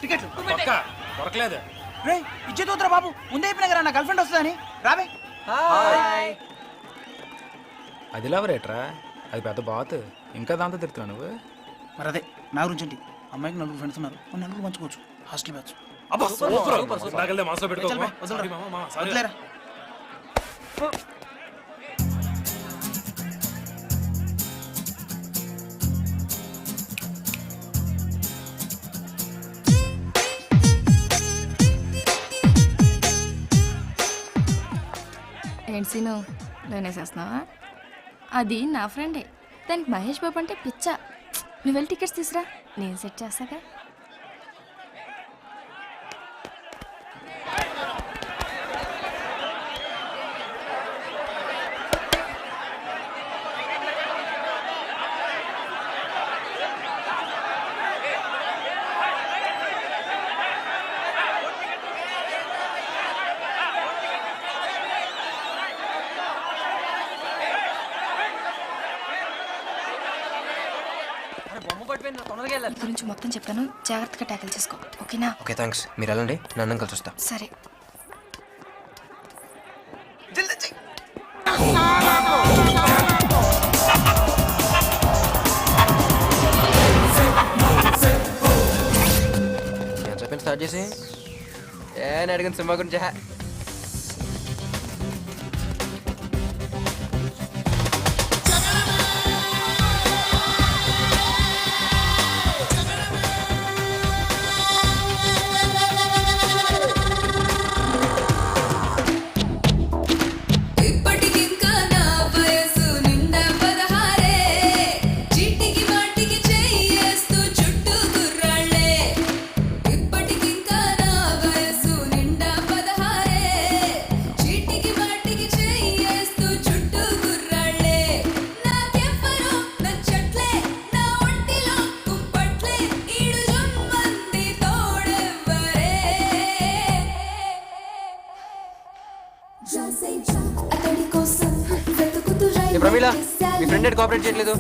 Ticket దొరకలేదు. రే ఇచ్చేదోద్రా బాబు, ముందే అయిపోయినా కదా నా గర్ల్ ఫ్రెండ్ వస్తుందని. రావే. అది లవరేట్రా, అది పెద్ద బాత్. ఇంకా దాంతో తిరుగుతున్నావు నువ్వు. మరి అదే నా గురించి ఏంటి, అమ్మాయికి 4 ఫ్రెండ్స్ ఉన్నారు, నలుగురు పంచుకోవచ్చు. Hostel batch. మనసులో పెట్టుకో. వదిలేరా. ఏంటి సీను, నేనేసేస్తున్నావా? అది నా ఫ్రెండే, దానికి మహేష్ బాబు అంటే పిచ్చా. నువ్వు వెళ్ళి టికెట్స్ తీసురా, నేను సెట్ చేస్తాగా. గురించి మొత్తం చెప్తాను, జాగ్రత్తగా ట్యాకిల్ చేసుకో, ఓకేనా? Okay thanks. మీరు వెళ్ళండి, నన్ను కలిసి వస్తా. సరే. నేను చెప్పిన స్టార్ట్ చేసి నేను అడిగిన సినిమా గురించి. ప్రమీల, మీ ఫ్రెండ్ కోఆపరేట్ చేయట్లేదు.